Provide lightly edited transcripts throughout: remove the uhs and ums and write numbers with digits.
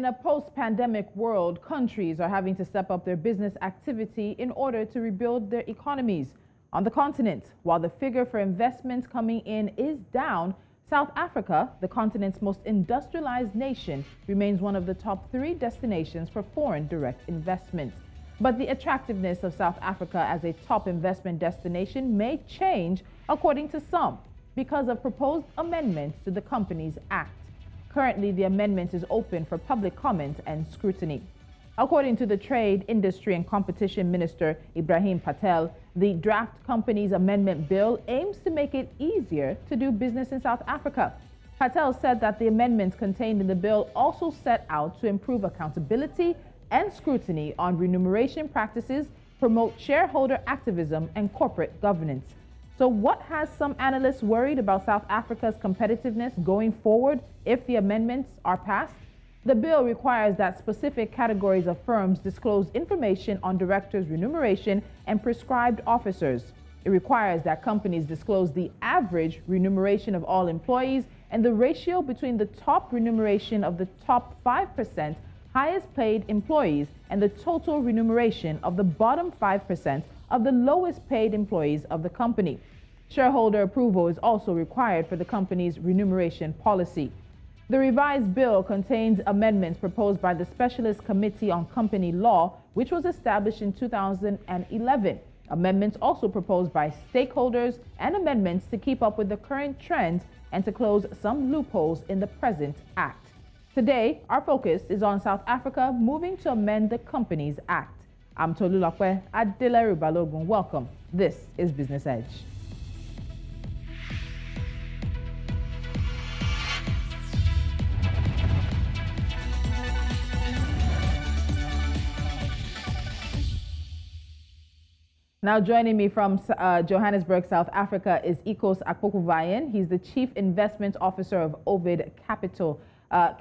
in a post-pandemic world, countries are having to step up their business activity in order to rebuild their economies. On the continent, while the figure for investments coming in is down, South Africa, the continent's most industrialized nation, remains one of the top 3 destinations for foreign direct investment. But the attractiveness of South Africa as a top investment destination may change, according to some, because of proposed amendments to the Companies Act. Currently, the amendment is open for public comment and scrutiny. According to the Trade, Industry and Competition Minister Ibrahim Patel, the draft Companies Amendment Bill aims to make it easier to do business in South Africa. Patel said that the amendments contained in the bill also set out to improve accountability and scrutiny on remuneration practices, promote shareholder activism, and corporate governance. So what has some analysts worried about South Africa's competitiveness going forward if the amendments are passed? The bill requires that specific categories of firms disclose information on directors' remuneration and prescribed officers. It requires that companies disclose the average remuneration of all employees and the ratio between the top remuneration of the top 5% highest paid employees and the total remuneration of the bottom 5% of the lowest paid employees of the company. Shareholder approval is also required for the company's remuneration policy. The revised bill contains amendments proposed by the Specialist Committee on Company Law, which was established in 2011. Amendments also proposed by stakeholders and amendments to keep up with the current trends and to close some loopholes in the present act. Today, our focus is on South Africa moving to amend the Companies Act. I'm Tolulope Adeleru-Balogun. Welcome. This is Business Edge. Now joining me from Johannesburg, South Africa is Ekos Akpokabayen. He's the Chief Investment Officer of Ovid Capital. I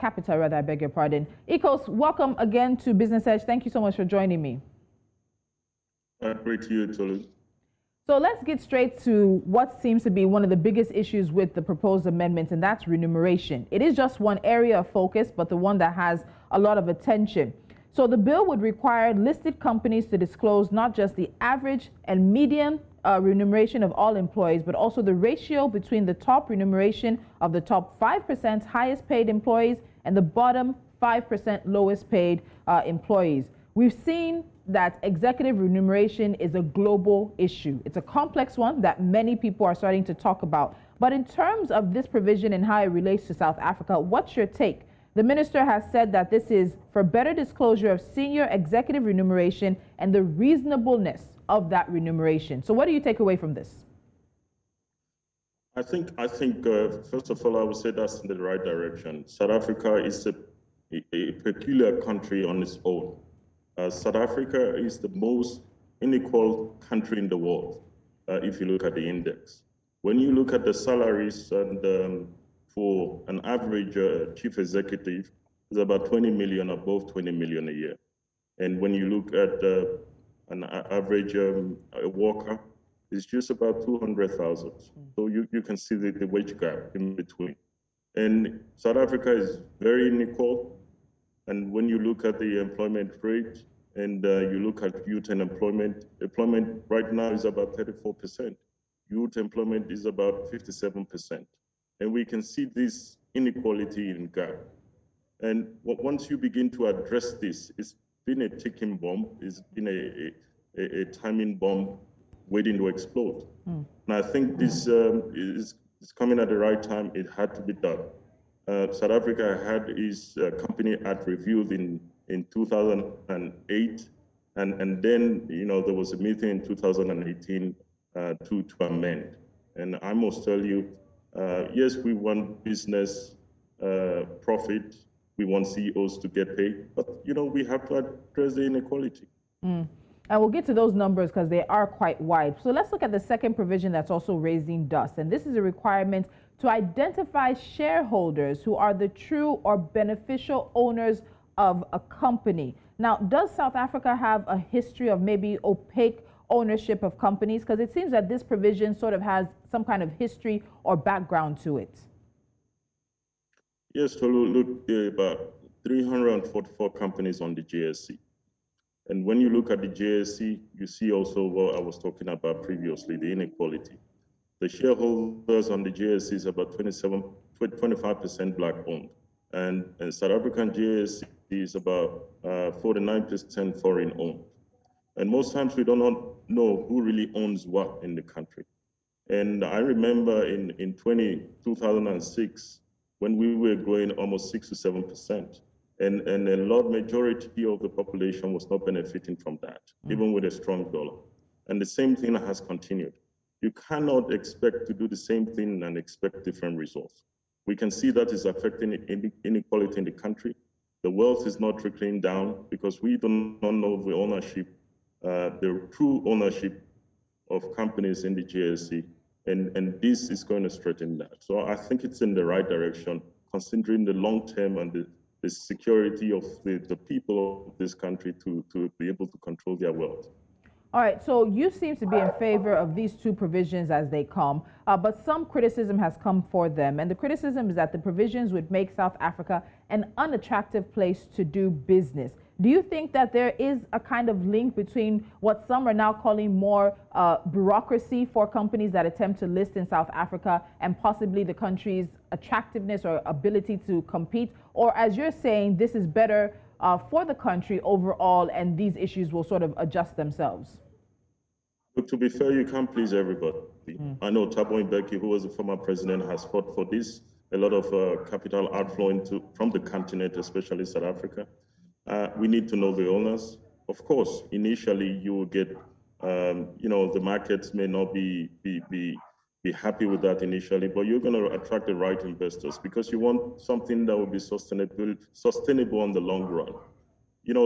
beg your pardon. Ekos, welcome again to Business Edge. Thank you so much for joining me. Great to you, Tolu. So let's get straight to what seems to be one of the biggest issues with the proposed amendments, and that's remuneration. It is just one area of focus, but the one that has a lot of attention. So the bill would require listed companies to disclose not just the average and median remuneration of all employees, but also the ratio between the top remuneration of the top 5% highest paid employees and the bottom 5% lowest paid employees. We've seen that executive remuneration is a global issue. It's a complex one that many people are starting to talk about. But in terms of this provision and how it relates to South Africa, what's your take? The minister has said that this is for better disclosure of senior executive remuneration and the reasonableness of that remuneration. So what do you take away from this? I think first of all, I would say that's in the right direction. South Africa is a peculiar country on its own. South Africa is the most unequal country in the world, if you look at the index. When you look at the salaries and for an average chief executive, is about 20 million, above 20 million a year. And when you look at an average worker, it's just about 200,000. So you can see the wage gap in between. And South Africa is very unequal. And when you look at the employment rate and you look at youth and employment right now is about 34%. Youth employment is about 57%. And we can see this inequality in gap. And once you begin to address this, it's been a ticking bomb, it's been a timing bomb waiting to explode. And I think this is coming at the right time. It had to be done. South Africa had its Company Act reviewed in 2008, and then there was a meeting in 2018 to amend. And I must tell you, yes, we want business profit. We want CEOs to get paid, but we have to address the inequality. And we'll get to those numbers because they are quite wide. So let's look at the second provision that's also raising dust. And this is a requirement to identify shareholders who are the true or beneficial owners of a company. Now, does South Africa have a history of maybe opaque ownership of companies? Because it seems that this provision sort of has some kind of history or background to it. Yes, so look, 344 companies on the JSE. And when you look at the JSE, you see also what I was talking about previously, the inequality. The shareholders on the JSE is about 25% black owned. And South African JSE is about 49% foreign owned. And most times we do not know who really owns what in the country. And I remember in 2006, when we were growing almost 6 to 7%, and a majority of the population was not benefiting from that, even with a strong dollar. And the same thing has continued. You cannot expect to do the same thing and expect different results. We can see that is affecting inequality in the country. The wealth is not trickling down because we do not know the ownership, the true ownership of companies in the JSE, and this is going to straighten that. So I think it's in the right direction, considering the long term and the security of the people of this country to be able to control their wealth. All right, so you seem to be in favor of these two provisions as they come, but some criticism has come for them. And the criticism is that the provisions would make South Africa an unattractive place to do business. Do you think that there is a kind of link between what some are now calling more bureaucracy for companies that attempt to list in South Africa and possibly the country's attractiveness or ability to compete? Or as you're saying, this is better for the country overall and these issues will sort of adjust themselves? Look, to be fair, you can't please everybody. I know Thabo Mbeki, who was the former president, has fought for this. A lot of capital outflow from the continent, especially South Africa. We need to know the owners. Of course, initially you will get, the markets may not be happy with that initially, but you're going to attract the right investors because you want something that will be sustainable on the long run.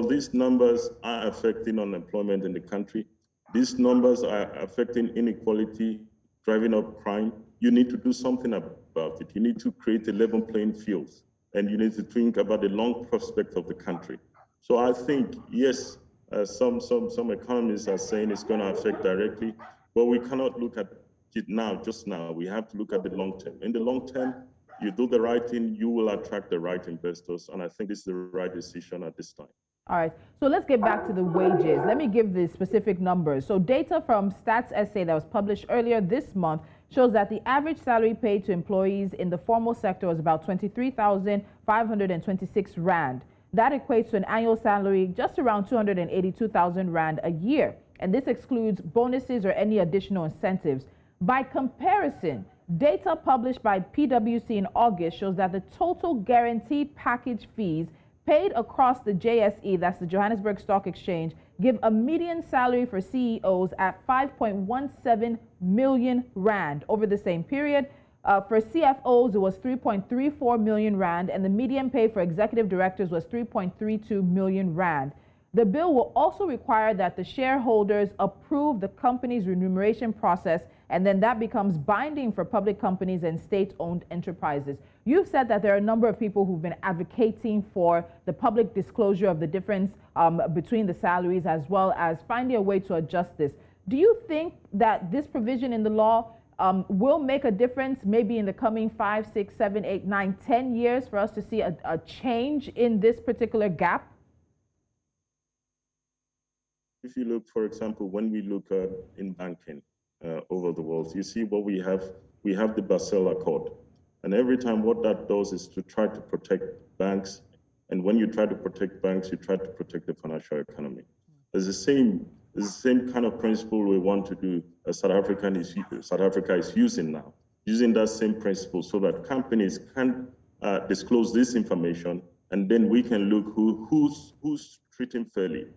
These numbers are affecting unemployment in the country. These numbers are affecting inequality, driving up crime. You need to do something about it. You need to create a level playing field, and you need to think about the long prospect of the country. So I think, yes, some economists are saying it's going to affect directly, but we cannot look at it just now. We have to look at the long term. In the long term, you do the right thing, you will attract the right investors, and I think this is the right decision at this time. All right, so let's get back to the wages. Let me give the specific numbers. So data from Stats SA that was published earlier this month shows that the average salary paid to employees in the formal sector was about 23,526 Rand. That equates to an annual salary just around 282,000 Rand a year. And this excludes bonuses or any additional incentives. By comparison, data published by PwC in August shows that the total guaranteed package fees paid across the JSE, that's the Johannesburg Stock Exchange, give a median salary for CEOs at 5.17 million Rand over the same period. For CFOs, it was 3.34 million Rand, and the median pay for executive directors was 3.32 million Rand. The bill will also require that the shareholders approve the company's remuneration process, and then that becomes binding for public companies and state-owned enterprises. You've said that there are a number of people who've been advocating for the public disclosure of the difference between the salaries, as well as finding a way to adjust this. Do you think that this provision in the law will make a difference maybe in the coming 5, 6, 7, 8, 9, 10 years for us to see a change in this particular gap? If you look, for example, when we look in banking over the world, you see what we have the Basel Accord. And every time what that does is to try to protect banks. And when you try to protect banks, you try to protect the financial economy. It's the same kind of principle we want to do as South Africa is using now, using that same principle so that companies can disclose this information, and then we can look who's treating fairly,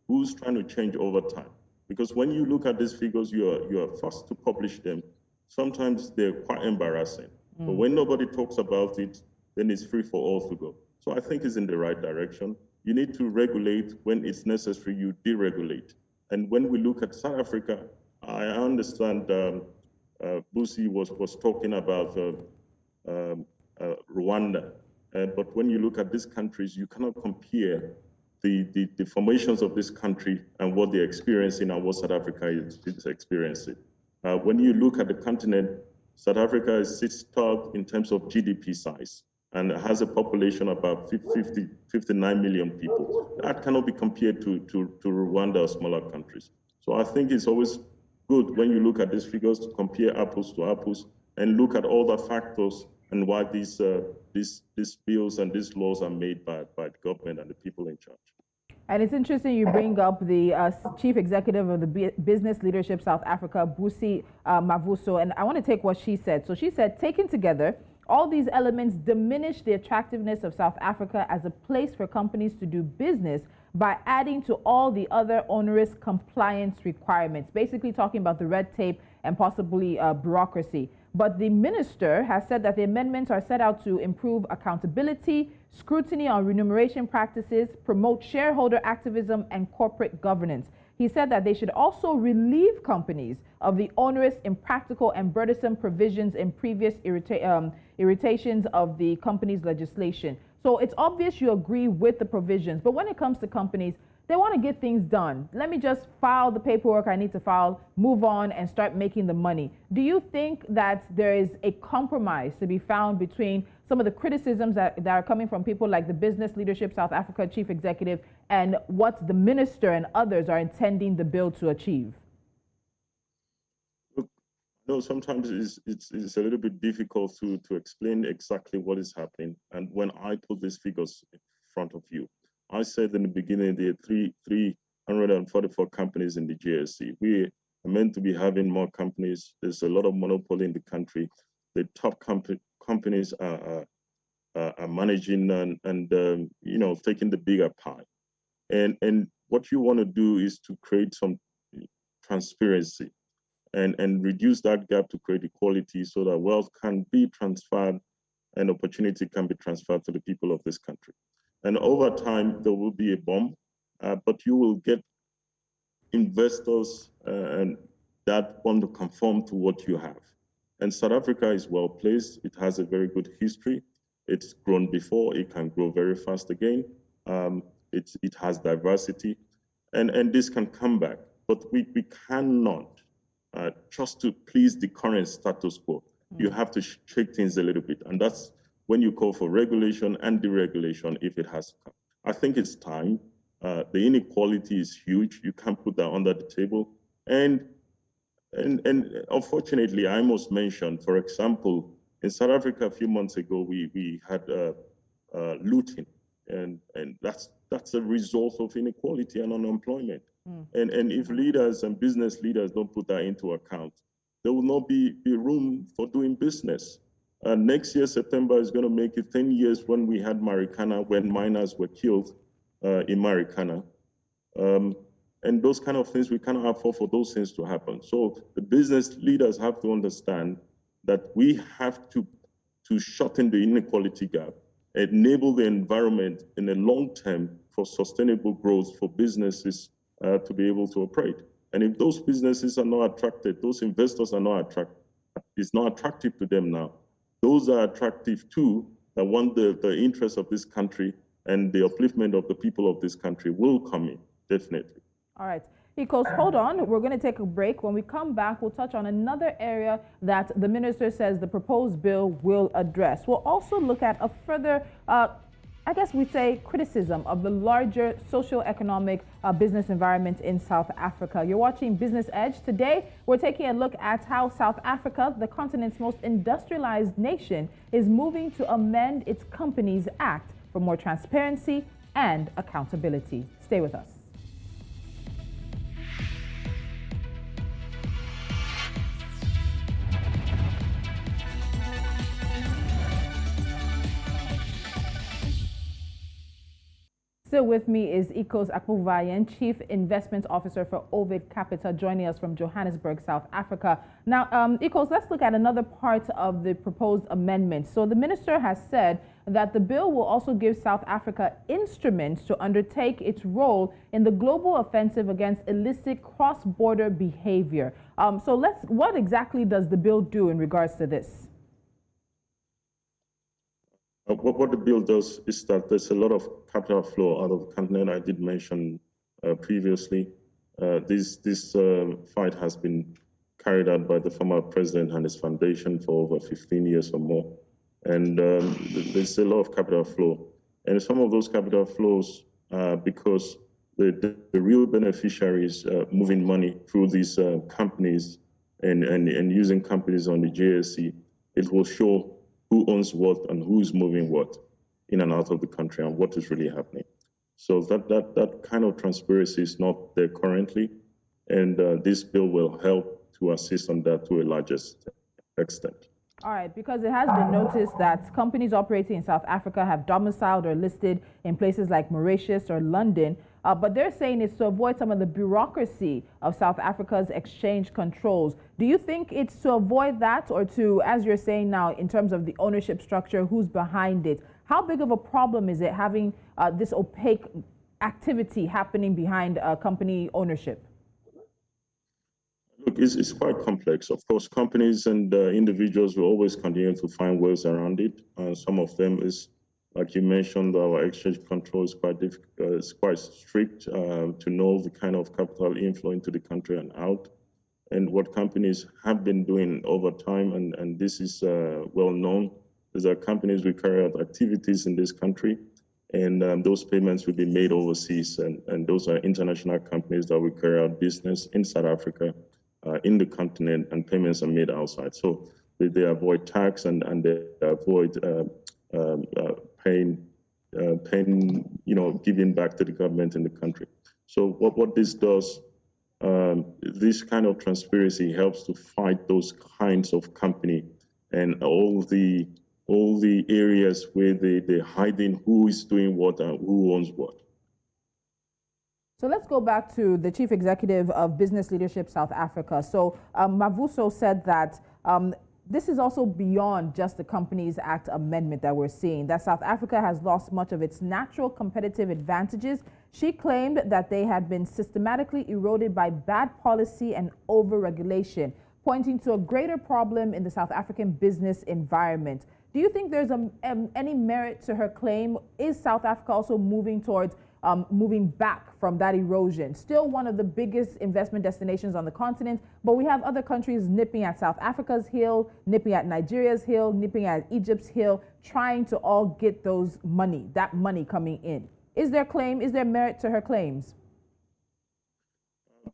who's trying to change over time. Because when you look at these figures, you are forced to publish them. Sometimes they're quite embarrassing. But when nobody talks about it, then it's free for all to go. So I think it's in the right direction. You need to regulate when it's necessary, you deregulate. And when we look at South Africa, I understand Busi was talking about Rwanda. But when you look at these countries, you cannot compare the formations of this country and what they're experiencing and what South Africa is experiencing. When you look at the continent, South Africa sits top in terms of GDP size. and has a population of about 59 million people. That cannot be compared to Rwanda or smaller countries. So I think it's always good when you look at these figures to compare apples to apples and look at all the factors and why these bills and these laws are made by the government and the people in charge. And it's interesting you bring up the chief executive of the Business Leadership South Africa, Busi Mavuso, and I want to take what she said. So she said, taken together, all these elements diminish the attractiveness of South Africa as a place for companies to do business by adding to all the other onerous compliance requirements, basically talking about the red tape and possibly bureaucracy. But the minister has said that the amendments are set out to improve accountability, scrutiny on remuneration practices, promote shareholder activism, and corporate governance. He said that they should also relieve companies of the onerous, impractical, and burdensome provisions in previous irritations of the company's legislation. So it's obvious you agree with the provisions, but when it comes to companies, they want to get things done. Let me just file the paperwork I need to file, move on, and start making the money. Do you think that there is a compromise to be found between some of the criticisms that are coming from people like the Business Leadership South Africa chief executive and what the minister and others are intending the bill to achieve? Look, no, sometimes it's a little bit difficult to explain exactly what is happening. And when I put these figures in front of you, I said in the beginning there are 344 companies in the GSC. We are meant to be having more companies. There's a lot of monopoly in the country. The top companies are managing and taking the bigger pie. And what you want to do is to create some transparency and reduce that gap to create equality so that wealth can be transferred and opportunity can be transferred to the people of this country. And over time, there will be a bomb, but you will get investors and that want to conform to what you have. And South Africa is well placed. It has a very good history. It's grown before. It can grow very fast again. It has diversity, and this can come back. But we cannot just to please the current status quo. You have to shake things a little bit, and that's when you call for regulation and deregulation if it has to come. I think it's time. The inequality is huge. You can't put that under the table. And unfortunately, I must mention, for example, in South Africa a few months ago, we had looting, and that's a result of inequality and unemployment. And if leaders and business leaders don't put that into account, there will not be room for doing business. Next year, September, is going to make it 10 years when we had Marikana, when miners were killed in Marikana. And those kind of things, we cannot afford for those things to happen. So the business leaders have to understand that we have to shorten the inequality gap, enable the environment in the long term for sustainable growth for businesses to be able to operate. And if those businesses are not attracted, those investors are not attracted, it's not attractive to them now. Those are attractive too, that want the interests of this country and the upliftment of the people of this country will come in, definitely. All right. Ekos, hold on. We're going to take a break. When we come back, we'll touch on another area that the minister says the proposed bill will address. We'll also look at a further, I guess we'd say, criticism of the larger socio-economic business environment in South Africa. You're watching Business Edge. Today, we're taking a look at how South Africa, the continent's most industrialized nation, is moving to amend its Companies Act for more transparency and accountability. Stay with us. Still with me is Ekos Akpokabayen, Chief Investment Officer for Ovid Capita, joining us from Johannesburg, South Africa. Now, Ekos, let's look at another part of the proposed amendment. So the minister has said that the bill will also give South Africa instruments to undertake its role in the global offensive against illicit cross-border behavior. What exactly does the bill do in regards to this? What the bill does is that there's a lot of capital flow out of the continent. I did mention previously. This fight has been carried out by the former president and his foundation for over 15 years or more. And there's a lot of capital flow. And some of those capital flows, because the real beneficiaries moving money through these companies and using companies on the JSE, it will show who owns what and who's moving what in and out of the country and what is really happening. So that kind of transparency is not there currently, and this bill will help to assist on that to a largest extent. All right, because it has been noticed that companies operating in South Africa have domiciled or listed in places like Mauritius or London, but they're saying it's to avoid some of the bureaucracy of South Africa's exchange controls. Do you think it's to avoid that, or to, as you're saying now, in terms of the ownership structure, who's behind it? How big of a problem is it having this opaque activity happening behind company ownership? Look, it's quite complex. Of course, companies and individuals will always continue to find ways around it. Some of them is, like you mentioned, our exchange control is quite it's quite strict to know the kind of capital inflow into the country and out. And what companies have been doing over time, and this is well known, is that companies will carry out activities in this country, and those payments will be made overseas. And those are international companies that will carry out business in South Africa, in the continent, and payments are made outside. So they avoid tax and they avoid paying, giving back to the government in the country. So what this does, this kind of transparency helps to fight those kinds of company and all the areas where they're hiding who is doing what and who owns what. So let's go back to the Chief Executive of Business Leadership South Africa. So Mavuso said that this is also beyond just the Companies Act amendment that we're seeing, that South Africa has lost much of its natural competitive advantages. She claimed that they had been systematically eroded by bad policy and over-regulation, pointing to a greater problem in the South African business environment. Do you think there's any merit to her claim? Is South Africa also moving towards moving back from that erosion? Still one of the biggest investment destinations on the continent, but we have other countries nipping at South Africa's heel, nipping at Nigeria's heel, nipping at Egypt's heel, trying to all get that money coming in. Is there merit to her claims?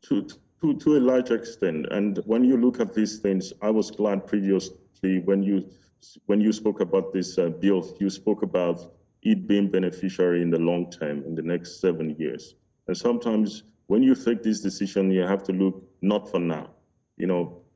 To a large extent. And when you look at these things, I was glad previously when you spoke about this bill, you spoke about it being beneficiary in the long term, in the next 7 years. And sometimes when you take this decision, you have to look not for now.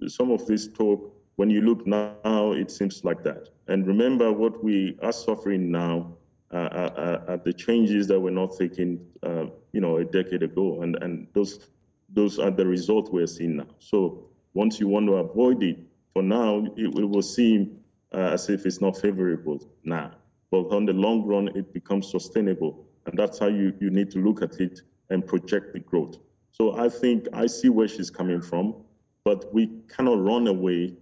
Some of this talk, when you look now, it seems like that. And remember what we are suffering now are the changes that were not taken, a decade ago. And those are the results we're seeing now. So once you want to avoid it, for now, it will seem as if it's not favorable now. But on the long run, it becomes sustainable. And that's how you need to look at it and project the growth. So I think I see where she's coming from, but we cannot run away.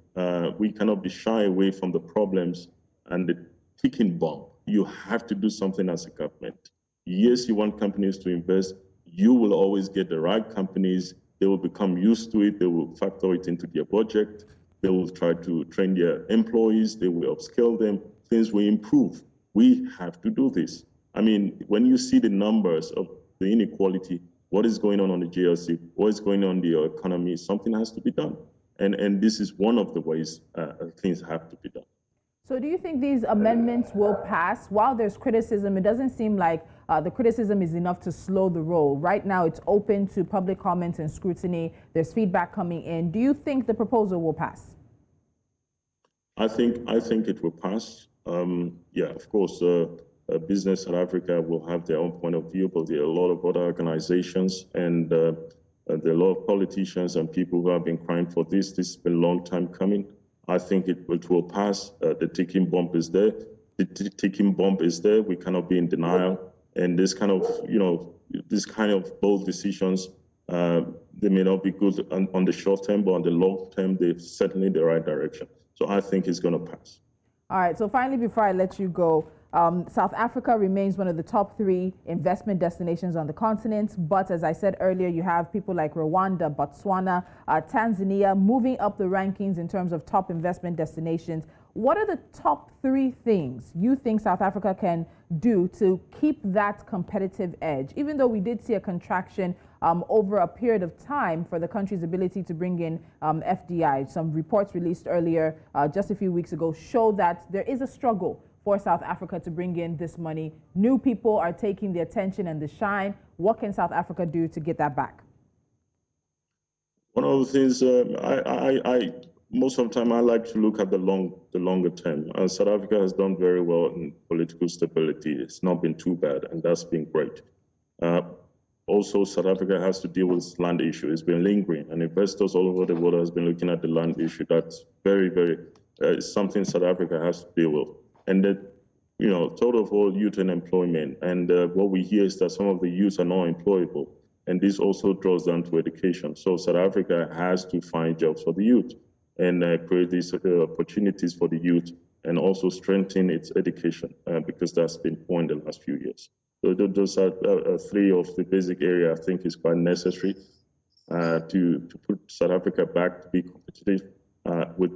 We cannot be shy away from the problems and the ticking bomb. You have to do something as a government. Yes, you want companies to invest. You will always get the right companies. They will become used to it. They will factor it into their budget. They will try to train their employees. They will upskill them. Things will improve. We have to do this. I mean, when you see the numbers of the inequality, what is going on the JLC, what is going on in the economy, something has to be done. And this is one of the ways things have to be done. So do you think these amendments will pass? While there's criticism, it doesn't seem like the criticism is enough to slow the roll. Right now, it's open to public comments and scrutiny. There's feedback coming in. Do you think the proposal will pass? I think it will pass. Yeah, of course, Business South Africa will have their own point of view, but there are a lot of other organizations and there are a lot of politicians and people who have been crying for this. This has been a long time coming. I think it will pass. The ticking bomb is there. The ticking bomb is there. We cannot be in denial. And this kind of bold decisions, they may not be good on the short term, but on the long term, they're certainly the right direction. So I think it's going to pass. All right. So finally, before I let you go, South Africa remains one of the top 3 investment destinations on the continent. But as I said earlier, you have people like Rwanda, Botswana, Tanzania moving up the rankings in terms of top investment destinations. What are the top 3 things you think South Africa can do to keep that competitive edge? Even though we did see a contraction over a period of time for the country's ability to bring in FDI. Some reports released earlier, just a few weeks ago, show that there is a struggle for South Africa to bring in this money. New people are taking the attention and the shine. What can South Africa do to get that back? One of the things most of the time I like to look at the longer term. South Africa has done very well in political stability. It's not been too bad, and that's been great. Also, South Africa has to deal with land issue. It's been lingering, and investors all over the world has been looking at the land issue. That's very something South Africa has to deal with. And that, total of all youth and employment. And what we hear is that some of the youth are not employable, and this also draws down to education. So South Africa has to find jobs for the youth and create these opportunities for the youth, and also strengthen its education because that's been poor in the last few years. So those are 3 of the basic areas I think is quite necessary to put South Africa back to be competitive.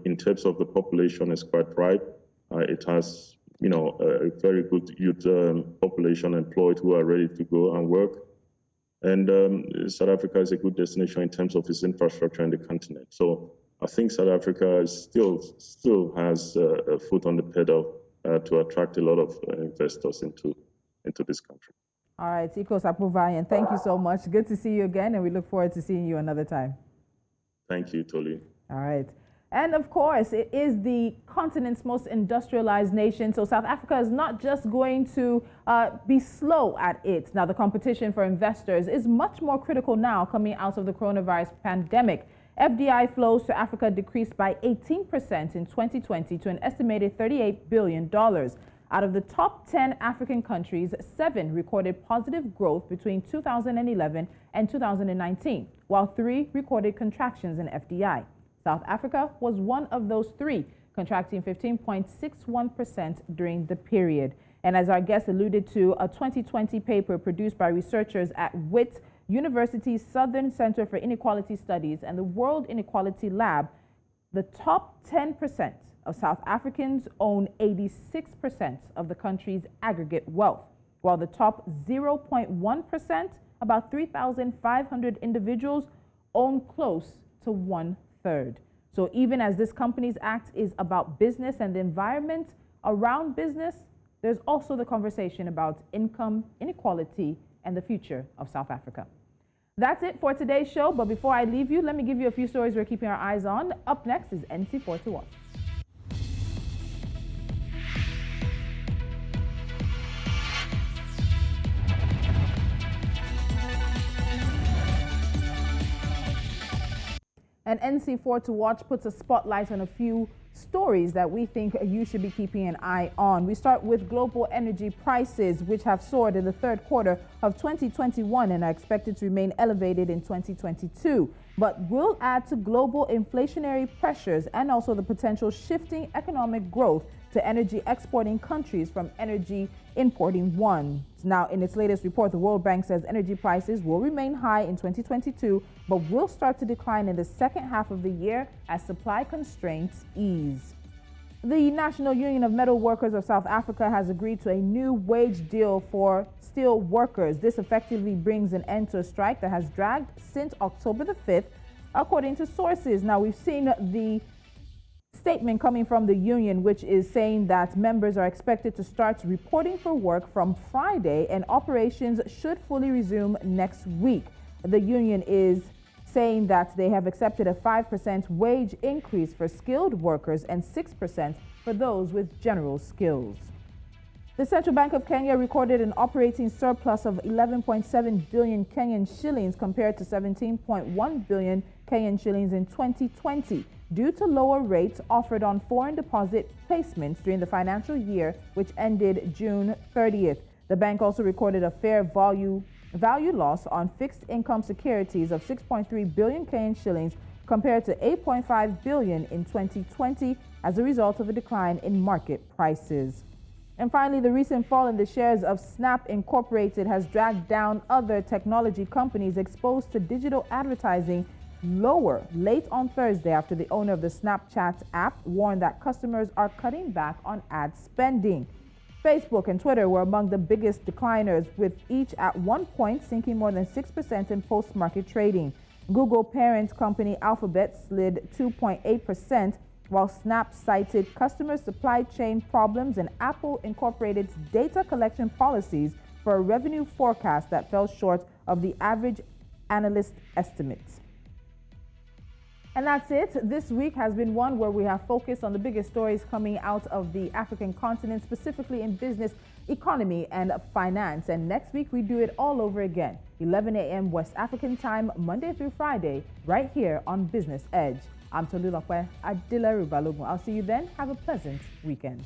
In terms of the population, is quite right. It has, a very good youth population employed who are ready to go and work. And South Africa is a good destination in terms of its infrastructure in the continent. So I think South Africa still has a foot on the pedal to attract a lot of investors into this country. All right, Ekos Akpokabayen, thank you so much. Good to see you again, and we look forward to seeing you another time. Thank you, Tolu. All right. And of course, it is the continent's most industrialized nation. So South Africa is not just going to be slow at it. Now, the competition for investors is much more critical now coming out of the coronavirus pandemic. FDI flows to Africa decreased by 18% in 2020 to an estimated $38 billion. Out of the top 10 African countries, 7 recorded positive growth between 2011 and 2019, while 3 recorded contractions in FDI. South Africa was one of those 3, contracting 15.61% during the period. And as our guest alluded to, a 2020 paper produced by researchers at Wits University's Southern Center for Inequality Studies and the World Inequality Lab, the top 10% of South Africans own 86% of the country's aggregate wealth, while the top 0.1%, about 3,500 individuals, own close to 1/3. So even as this Companies Act is about business and the environment around business, there's also the conversation about income inequality and the future of South Africa. That's it for today's show, but before I leave you, let me give you a few stories we're keeping our eyes on. Up next is NC4 to watch. And NC4 to watch puts a spotlight on a few stories that we think you should be keeping an eye on. We start with global energy prices, which have soared in the third quarter of 2021 and are expected to remain elevated in 2022, but will add to global inflationary pressures and also the potential shifting economic growth to energy exporting countries from energy importing ones. Now, in its latest report, the World Bank says energy prices will remain high in 2022, but will start to decline in the second half of the year as supply constraints ease. The National Union of Metal Workers of South Africa has agreed to a new wage deal for steel workers. This effectively brings an end to a strike that has dragged since October the 5th, according to sources. Now, we've seen the statement coming from the union, which is saying that members are expected to start reporting for work from Friday and operations should fully resume next week. The union is saying that they have accepted a 5% wage increase for skilled workers and 6% for those with general skills. The Central Bank of Kenya recorded an operating surplus of 11.7 billion Kenyan shillings compared to 17.1 billion Kenyan shillings in 2020 due to lower rates offered on foreign deposit placements during the financial year, which ended June 30th. The bank also recorded a fair value loss on fixed income securities of 6.3 billion Kenyan shillings compared to 8.5 billion in 2020 as a result of a decline in market prices. And finally, the recent fall in the shares of Snap Incorporated has dragged down other technology companies exposed to digital advertising lower late on Thursday after the owner of the Snapchat app warned that customers are cutting back on ad spending. Facebook and Twitter were among the biggest decliners, with each at one point sinking more than 6% in post-market trading. Google parent company Alphabet slid 2.8%, while Snap cited customer supply chain problems, and Apple incorporated its data collection policies for a revenue forecast that fell short of the average analyst estimates. And that's it. This week has been one where we have focused on the biggest stories coming out of the African continent, specifically in business, economy, and finance. And next week, we do it all over again, 11 a.m. West African time, Monday through Friday, right here on Business Edge. I'm Tolulope Adeleru-Balogun. I'll see you then. Have a pleasant weekend.